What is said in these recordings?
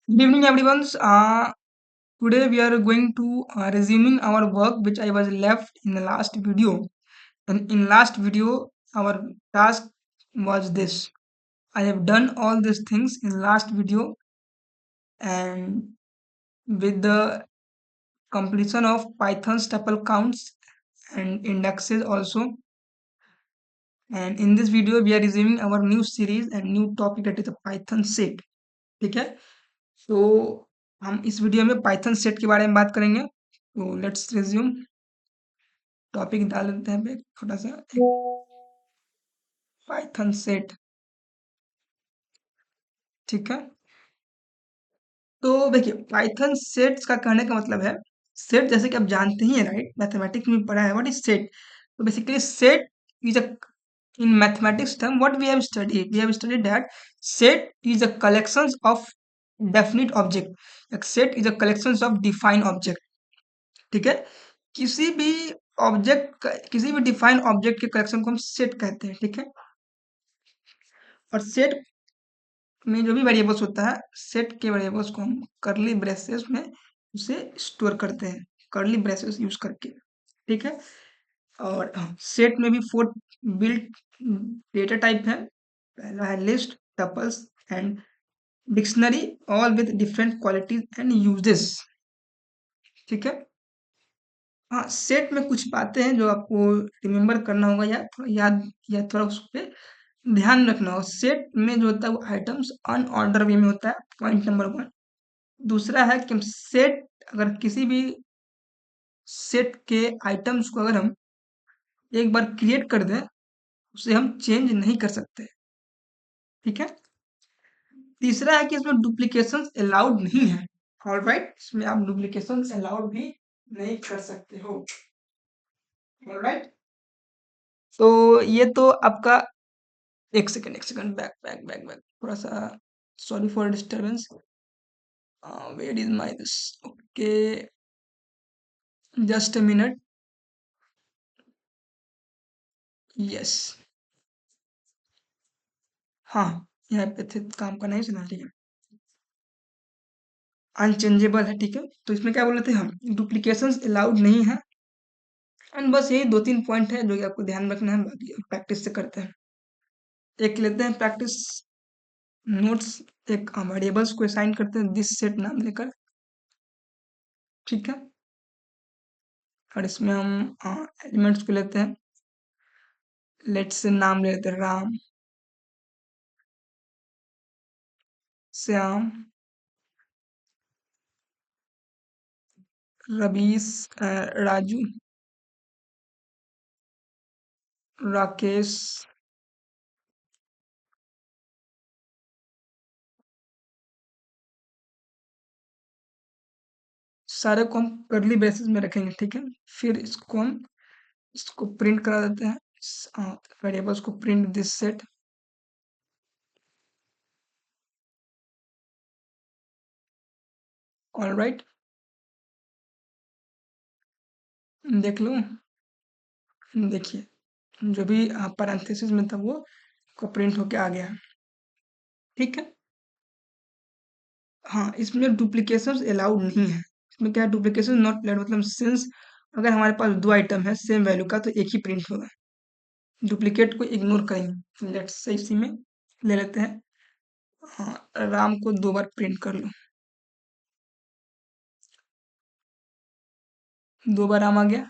Good evening, everyone. Today we are going to resuming our work which I was left in the last video. And in last video, our task was this. I have done all these things in last video, and with the completion of Python's tuple counts and indexes also. And in this video, we are resuming our new series and new topic, that is the Python set. ठीक है? तो हम इस video में Python set के बारे में बात करेंगे। तो लेट्स रिज्यूम। टॉपिक डाल देते हैं पे छोटा सा पाइथन सेट। ठीक है, तो देखिए पाइथन सेट्स का कहने का मतलब है सेट, जैसे कि आप जानते ही हैं, राइट? मैथमेटिक्स में पढ़ा है व्हाट इज सेट। तो basically set is a in mathematics term what we have studied that set is a collections of definite object, like set is a collections of defined object। ठीक है, किसी भी किसी भी डिफाइन ऑब्जेक्ट के collection को हम सेट कहते हैं। ठीक है, और सेट में जो भी वेरिएबल्स होता है, सेट के वेरिएबल्स को हम करली ब्रेसेस में उसे स्टोर करते हैं, करली ब्रेसेस यूज करके। ठीक है, और सेट में भी 4 बिल्ट डेटा टाइप है। पहला है list, tuples and dictionary, all with different qualities and uses. ठीक है, हाँ, सेट में कुछ बातें हैं जो आपको रिमेम्बर करना होगा, या थोड़ा याद, या थोड़ा उस पर ध्यान रखना होगा। सेट में जो होता है वो आइटम्स अनऑर्डर वे में होता है, पॉइंट नंबर 1। दूसरा है कि हम सेट, अगर किसी भी सेट के आइटम्स को अगर हम एक बार क्रिएट कर दें, उसे हम चेंज नहीं कर सकते। ठीक है, तीसरा है कि इसमें डुप्लीकेशन अलाउड नहीं है। ऑलराइट, इसमें आप डुप्लीकेशन अलाउड भी नहीं कर सकते हो। ऑलराइट, तो ये तो आपका, एक second, back back back back थोड़ा सा, sorry for disturbance. Where is my this, okay, just a minute. Yes, हाँ, यहाँ पे थे, काम का नहीं सुना। ठीक है, अनचेंजेबल है। ठीक है, तो इसमें क्या बोले थे हम, डुप्लीकेशंस अलाउड नहीं है। एंड बस यही 2-3 पॉइंट है जो कि आपको ध्यान रखना है, बाकी प्रैक्टिस से करते हैं। एक लेते हैं प्रैक्टिस नोट्स, एक वेरिएबल्स को असाइन करते हैं दिस सेट नाम लेकर। ठीक है, और इसमें हम एलिमेंट्स को लेते हैं, लेट्स से नाम ले लेते हैं राम, श्याम, रवीश, राजू, राकेश, सारे को हम करली ब्रेसेस में रखेंगे। ठीक है, फिर इसको प्रिंट करा देते हैं, वेरिएबल्स को प्रिंट दिस सेट। ऑलराइट, देख लो, देखिए जो भी पैरेंथेसिस में था वो को प्रिंट होके आ गया। ठीक है, हाँ, इसमें डुप्लीकेशन अलाउड नहीं है। इसमें क्या है, डुप्लीकेशन नॉट अलाउड, मतलब सिंस अगर हमारे पास दो आइटम है सेम वैल्यू का तो एक ही प्रिंट होगा, डुप्लीकेट को इग्नोर करेंगे। लेट्स से इसी में ले लेते हैं, हाँ, राम को 2 बार प्रिंट कर लो, 2 बार राम आ गया।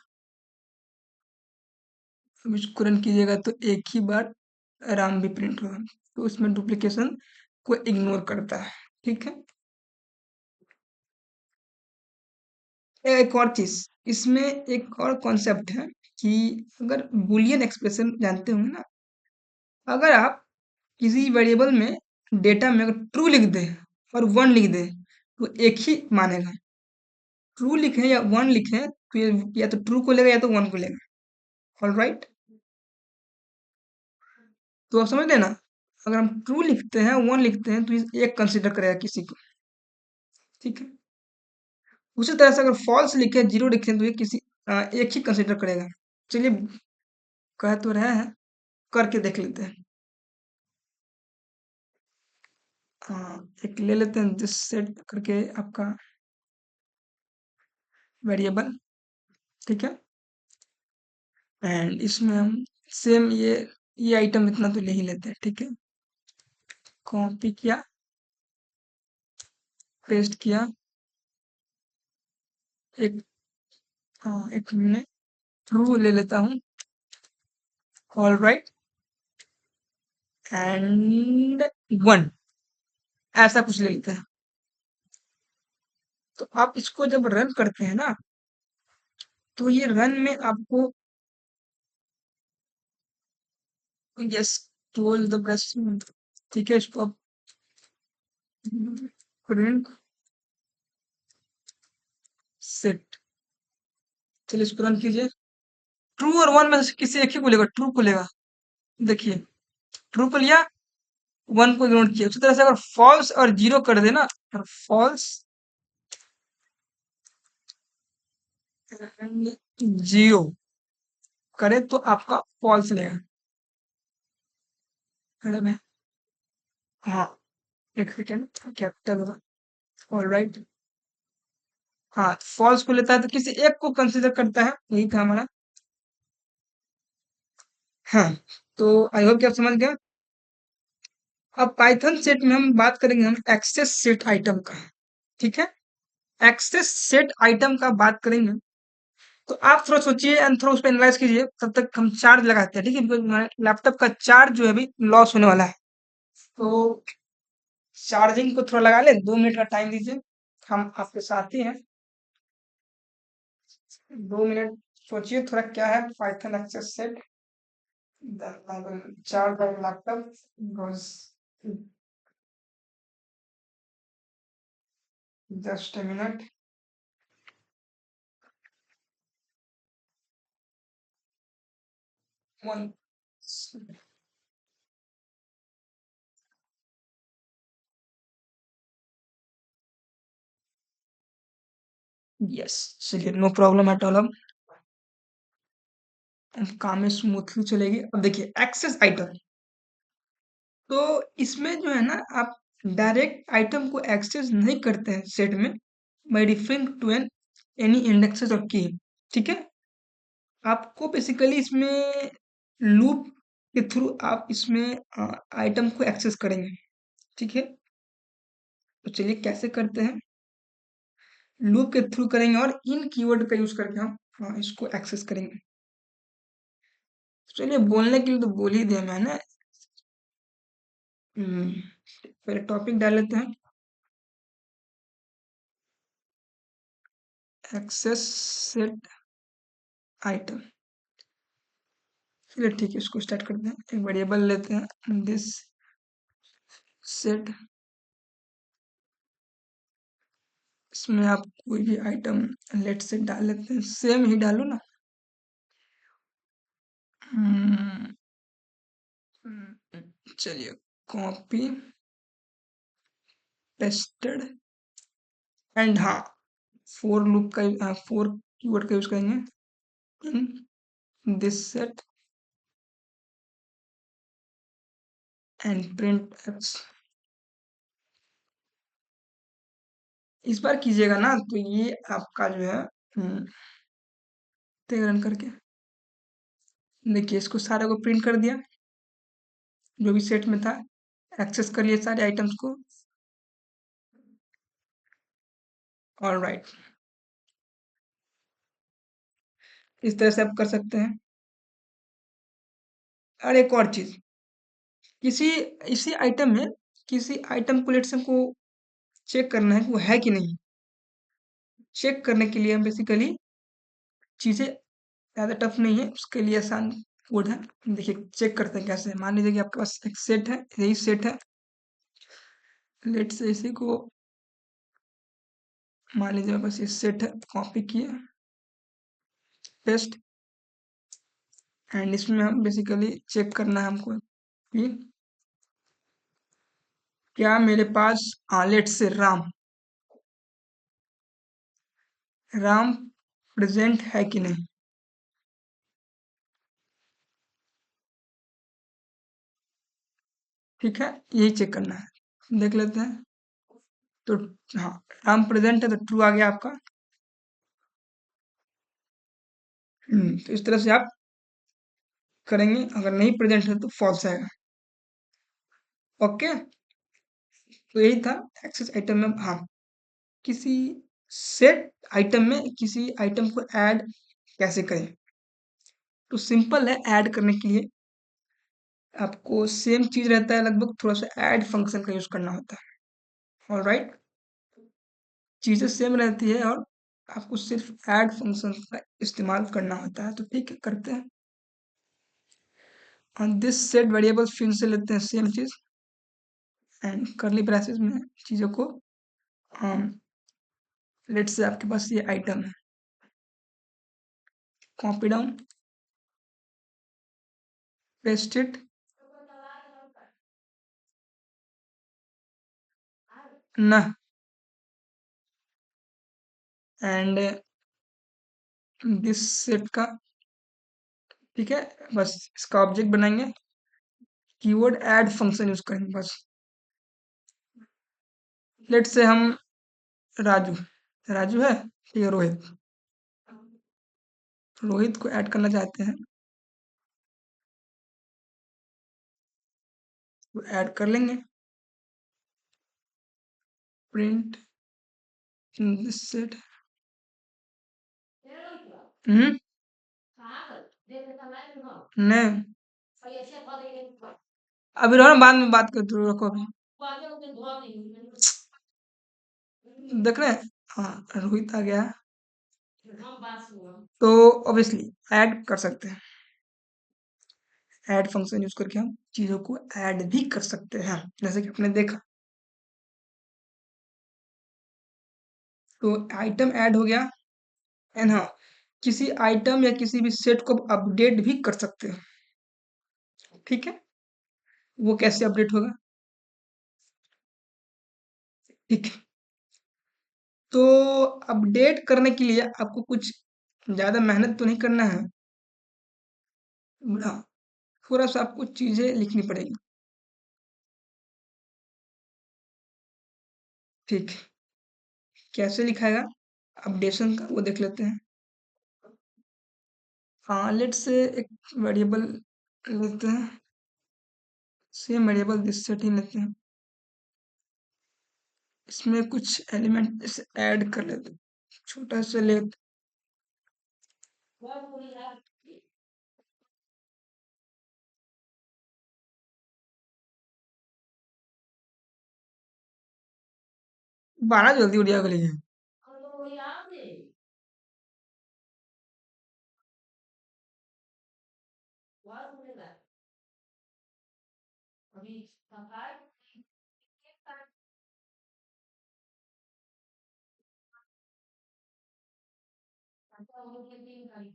अब इसको रन कीजिएगा तो एक ही बार राम भी प्रिंट होगा, तो इसमें डुप्लीकेशन को इग्नोर करता है। ठीक है, एक और चीज, इसमें एक और कॉन्सेप्ट है कि अगर बुलियन एक्सप्रेशन जानते होंगे ना, अगर आप किसी वेरिएबल में डेटा में अगर ट्रू लिख दे और 1 लिख दे तो एक ही मानेगा। ट्रू लिखें या 1 लिखें तो ये या तो ट्रू को लेगा या तो 1 को लेगा। ऑल राइट, तो आप समझ लेना, अगर हम ट्रू लिखते हैं 1 लिखते हैं तो ये एक कंसिडर करेगा किसी को। ठीक है, उसी तरह से अगर फॉल्स लिखे 0 लिखें तो ये एक ही कंसिडर करेगा। चलिए, कह तो रहे हैं, करके देख लेते हैं। हाँ, एक ले लेते हैं दिस सेट करके आपका वेरिएबल, ठीक है। एंड इसमें हम सेम ये आइटम इतना तो ले ही लेते हैं, ठीक है। कॉपी किया, पेस्ट किया, एक हाँ एक मिनट, ट्रू ले लेता हूँ, ऑल राइट, एंड वन, ऐसा कुछ ले लेते हैं। तो आप इसको जब रन करते हैं ना, तो ये रन में आपको यस टोल द बेस्ट, ठीक है। इसको आप प्रिंट सेट, चलिए इसको रन कीजिए। ट्रू और वन में से किसी एक ही को लेगा, ट्रू को लेगा, देखिए ट्रू को लिया, वन को इग्नोर किया। उसी तरह से अगर फॉल्स और जीरो कर देना, अगर फॉल्स एंड जीरो करे तो आपका फॉल्स लेगा, मैडम है। हाँ, एक सेकेंड, कैपिटल होगा, ऑल राइट। हाँ, फॉल्स को लेता है तो किसी एक को कंसीडर करता है, यही था हमारा। हाँ, तो आई होप कि आप समझ गए। अब पाइथन सेट में हम बात करेंगे हम एक्सेस सेट आइटम का, ठीक है। एक्सेस सेट आइटम का बात करेंगे, तो आप थोड़ा सोचिए एंड थोड़ा उस पर एनालाइज कीजिए, तब तक हम चार्ज लगाते हैं, ठीक है, बिकॉज हमारे लैपटॉप का चार्ज जो है अभी लॉस होने वाला है। तो चार्जिंग को थोड़ा लगा ले, 2 मिनट का टाइम दीजिए, हम आपके साथ ही हैं। 2 मिनट सोचिए थोड़ा क्या है Python access set, then I will charge my laptop because just a minute. One. Yes, चलिए नो प्रॉब्लम एट ऑल। अब काम में स्मूथली चलेगी। अब देखिए एक्सेस आइटम, तो इसमें जो है ना, आप डायरेक्ट आइटम को एक्सेस नहीं करते हैं सेट में by referring to an any indexes और की, ठीक है। आपको बेसिकली इसमें लूप के थ्रू आप इसमें आइटम को एक्सेस करेंगे, ठीक है। तो चलिए कैसे करते हैं, लूप के थ्रू करेंगे और इन कीवर्ड का यूज करके हम इसको एक्सेस करेंगे। चलिए बोलने के लिए तो बोल ही दिया मैंने। हम्म, पहले टॉपिक डाल लेते हैं, एक्सेस सेट आइटम। चलिए ठीक है, इसको स्टार्ट करते हैं। एक वेरिएबल लेते हैं दिस सेट, इसमें आप कोई भी आइटम लेट से डाल लेते हैं, सेम ही डालो ना। हम्म, चलिए कॉपी पेस्टेड, एंड हाँ, फोर लूप का फोर कीवर्ड का यूज करेंगे in this set and print x. इस बार कीजिएगा ना तो ये आपका जो है रन करके देखिए, इसको सारे को प्रिंट कर दिया जो भी सेट में था, एक्सेस कर लिए सारे आइटम्स को, ऑल राइट। इस तरह से आप कर सकते हैं। और एक और चीज, किसी इसी आइटम में किसी आइटम कोलेक्शन को चेक करना है कि वो है कि नहीं। चेक करने के लिए हम बेसिकली चीजें ज़्यादा टफ नहीं है, उसके लिए आसान कोड है। देखिए चेक करते हैं कैसे। मान लीजिए कि आपके पास एक सेट है, यही सेट है, लेट से इसी को मान लीजिए मेरे पास ये सेट है, कॉपी किए, पेस्ट, एंड इसमें हम बेसिकली चेक करना है हमको कि क्या मेरे पास लेट से राम राम प्रेजेंट है कि नहीं, ठीक है, यही चेक करना है। देख लेते हैं। तो हाँ, नाम प्रेजेंट है तो ट्रू आ गया आपका। तो इस तरह से आप करेंगे, अगर नहीं प्रेजेंट है तो फॉल्स आएगा। ओके, तो यही था एक्सेस आइटम में। हाँ, किसी सेट आइटम में किसी आइटम को ऐड कैसे करें। तो सिंपल है, ऐड करने के लिए आपको सेम चीज रहता है लगभग, थोड़ा सा ऐड फंक्शन का यूज करना होता है। ऑलराइट, चीजें सेम रहती है और आपको सिर्फ ऐड फंक्शन का इस्तेमाल करना होता है। तो ठीक है, करते हैं। और दिस सेट वेरिएबल फिर से लेते हैं सेम चीज, एंड करली ब्रैसेस में चीजों को लेट्स से आपके पास ये आइटम है, कॉपी डाउन, पेस्ट इट, ना, एंड दिस सेट का, ठीक है, बस इसका ऑब्जेक्ट बनाएंगे, कीवर्ड ऐड फंक्शन यूज करेंगे बस। लेट्स से हम राजू, राजू है, ठीक है, रोहित, रोहित को ऐड करना चाहते हैं तो ऐड कर लेंगे। प्रिंट इन दिस सेट, हम्म, नहीं, अभी रहो ना, बाद में बात करते रहो, रखो अभी। देख रहे हैं, हाँ, रोहित आ गया। तो ऑब्वियसली ऐड कर सकते हैं, ऐड फंक्शन यूज करके हम चीजों को ऐड भी कर सकते हैं, जैसे कि आपने देखा। तो आइटम ऐड हो गया, एंड हाँ, किसी आइटम या किसी भी सेट को अपडेट भी कर सकते हैं। ठीक है, वो कैसे अपडेट होगा? ठीक है, तो अपडेट करने के लिए आपको कुछ ज्यादा मेहनत तो नहीं करना है। हाँ, थोड़ा सा आपको चीजें लिखनी पड़ेगी। ठीक है, कैसे लिखाएगा अपडेशन का, वो देख लेते हैं। हाँ, लेट से एक वेरिएबल लेते हैं, सेम वेरिएबल दिस सेट ही लेते हैं, इसमें कुछ एलिमेंट इसे ऐड कर लेते हैं, छोटा सा लेते। 12 जल्दी उड़िया के लिए।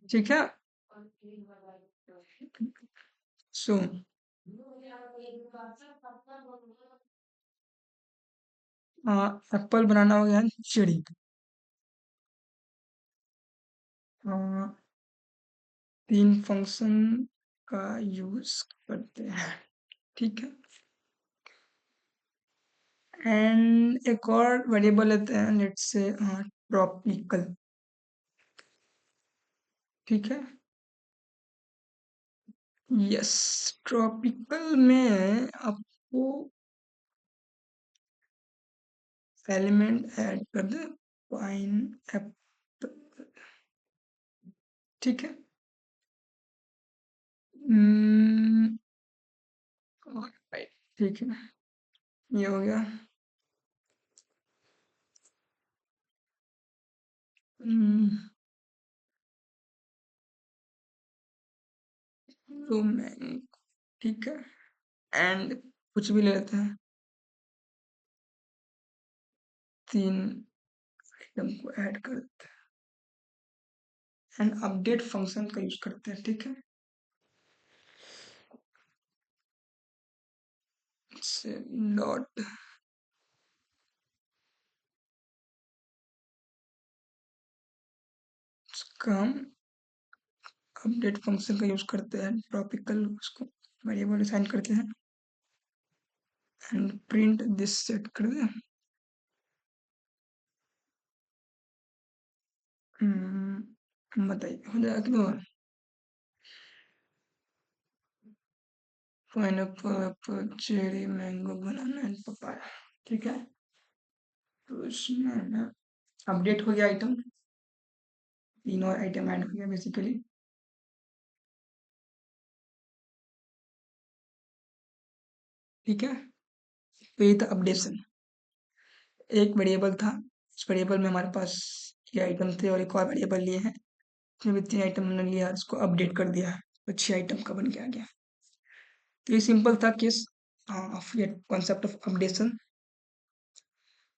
ठीक है, सो एप्पल बनाना हो गया चिड़ी, तीन फंक्शन का यूज करते हैं। ठीक है, एंड एक और वेरिएबल लेते हैं, लेट्स से ट्रॉपिकल। ठीक है, यस, ट्रॉपिकल में आपको एलिमेंट ऐड कर दे, पाइन एप्पल। ठीक है, हम्म, alright, ठीक है, ये हो गया। तो मैं, ठीक है, एंड कुछ भी ले लेते हैं, तीन आइटम को ऐड कर देते हैं, एंड अपडेट फंक्शन का यूज करते हैं। ठीक है, से डॉट का हम अपडेट फंक्शन का यूज करते हैं, टॉपिकल उसको वेरिएबल असाइन करते हैं, एंड प्रिंट दिस सेट कर दें। बताइए हो जाएगा कि नहीं होगा? Pineapple, Apple, cherry, mango, banana and papaya. ठीक है, तो इसमें अपडेट हो गया आइटम, तीन और आइटम ऐड हो गया बेसिकली। ठीक है, तो ये था अपडेशन। एक वेरिएबल था, उस वेरिएबल में हमारे पास ये आइटम थे और एक और वेरिएबल लिए हैं, इसमें भी तीन आइटम हमने लिया, उसको अपडेट कर दिया, तो 6 आइटम का बन के आ गया। तो ये सिंपल था केस ऑफ ये कॉन्सेप्ट ऑफ अपडेशन।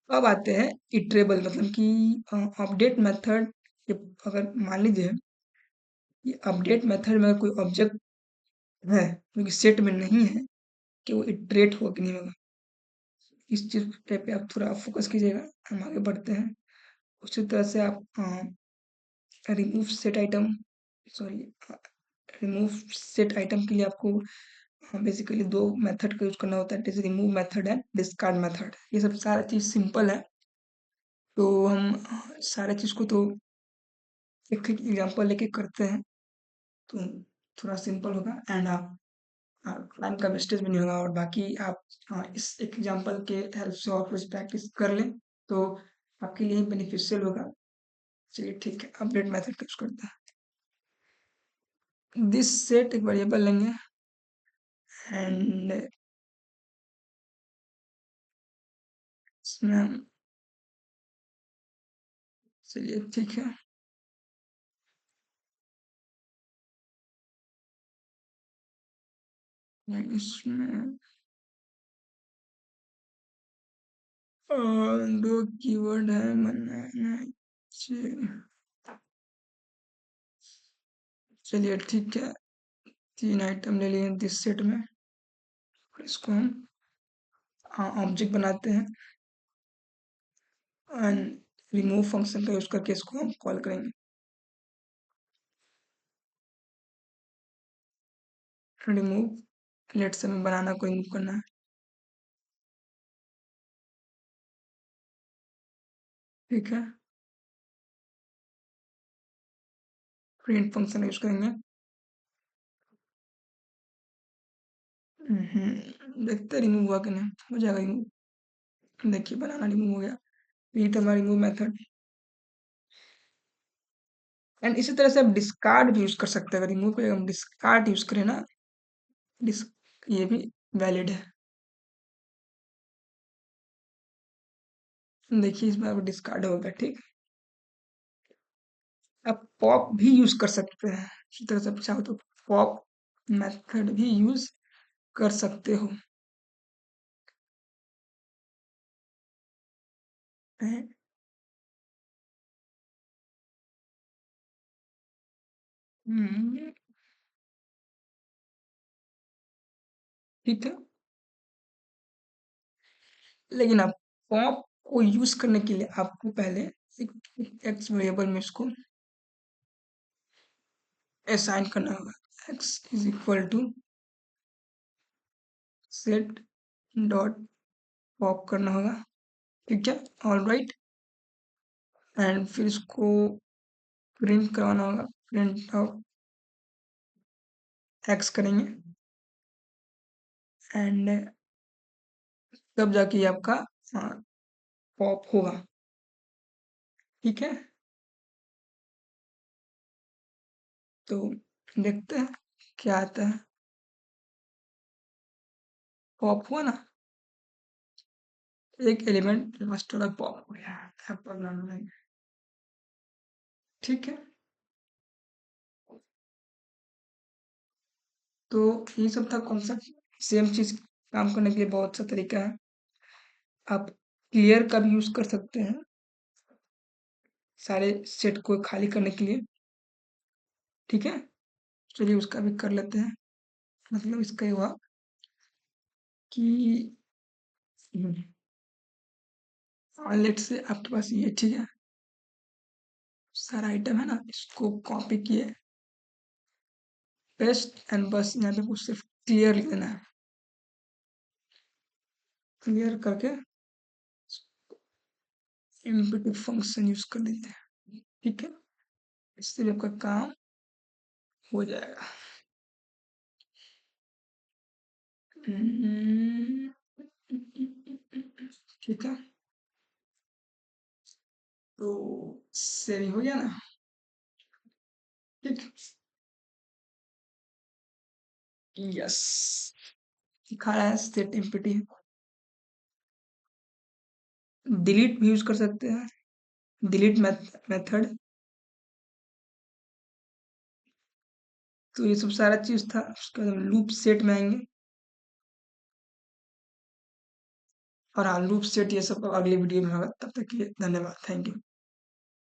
अब आते हैं इटरेबल, मतलब कि अपडेट मेथड। अगर मान लीजिए ये अपडेट मेथड में अगर कोई ऑब्जेक्ट है जो कि सेट में नहीं है, कि वो इटरेट होगा कि नहीं होगा, इस चीज पे आप थोड़ा फोकस कीजिएगा। हम आगे बढ़ते हैं। उसी तरह से आप remove set item, sorry, remove set item के लिए आपको बेसिकली दो मेथड का यूज करना होता है, जैसे remove method and discard method. ये सब सारा चीज सिंपल है, तो हम सारे चीज को तो एक एक एग्जांपल लेके करते हैं, तो थोड़ा सिंपल होगा एंड आप टाइम का वेस्टेज भी नहीं होगा। और बाकी आप इस एग्जांपल के हेल्प से और कुछ प्रैक्टिस कर लें तो आपके लिए बेनिफिशियल होगा। चलिए ठीक है, अपडेट मेथड का यूज करते हैं। दिस सेट एक वेरिएबल लेंगे एंड इसमें हम, चलिए ठीक है, इसमें दो कीवर्ड है बनाना। चलिए ठीक है, तीन आइटम ले लिए दिस सेट में, और इसको हम ऑब्जेक्ट बनाते हैं एंड रिमूव फंक्शन का यूज करके इसको हम कॉल करेंगे। रिमूव, लेट से हमें बनाना को रिमूव करना है। ठीक है, प्रिंट फंक्शन यूज करेंगे। देखते रिमूव हुआ कि नहीं, हो जाएगा रिमूव। देखिए बनाना रिमूव हो गया, ये तो हमारा रिमूव मेथड। एंड इसी तरह से आप डिस्कार्ड भी यूज कर सकते हैं। अगर रिमूव के हम डिस्कार्ड यूज करें ना, डिस ये भी वैलिड है। देखिए इसमें अब डिस्कार्ड हो गया। ठीक, आप पॉप भी यूज कर सकते हैं, इसी तरह से आप चाहो तो पॉप मेथड भी यूज कर सकते हो। हैं? हम्म, ठीक है, लेकिन आप पॉप को यूज करने के लिए आपको पहले एक एक्स वेरिएबल में इसको असाइन करना होगा। X is equal to set dot pop करना होगा। ठीक है, ऑल राइट, एंड फिर इसको प्रिंट करवाना होगा, प्रिंट ऑफ एक्स करेंगे एंड तब जाके ये आपका पॉप होगा। ठीक है, तो देखते हैं क्या आता है। पॉप हुआ ना, एक एलिमेंट फर्स्ट वाला पॉप हो गया, एप्पल बनाना। ठीक है, तो ये सब था कॉन्सेप्ट। सेम चीज काम करने के लिए बहुत सा तरीका है। आप क्लियर का भी यूज कर सकते हैं सारे सेट को खाली करने के लिए। ठीक है, चलिए उसका भी कर लेते हैं। मतलब इसका ये हुआ कि लेट से आपके पास ये, ठीक है, सारा आइटम है ना, इसको कॉपी किए, पेस्ट एंड बस यहाँ पे कुछ सिर्फ क्लियर लिख देना है। क्लियर करके इम्पीटिव फंक्शन यूज कर लेते हैं। ठीक है, इससे भी आपका काम हो जाएगा। हम्म, ठीक है, तो इससे भी हो गया ना। ठीक, यस, दिखा रहा है सेट एम्प्टी। डिलीट भी यूज कर सकते हैं, डिलीट मेथड। तो ये सब सारा चीज था। उसके बाद हम लूप सेट में आएंगे, और हाँ, लूप सेट ये सब अगले वीडियो में होगा। तब तक के लिए धन्यवाद, थैंक यू।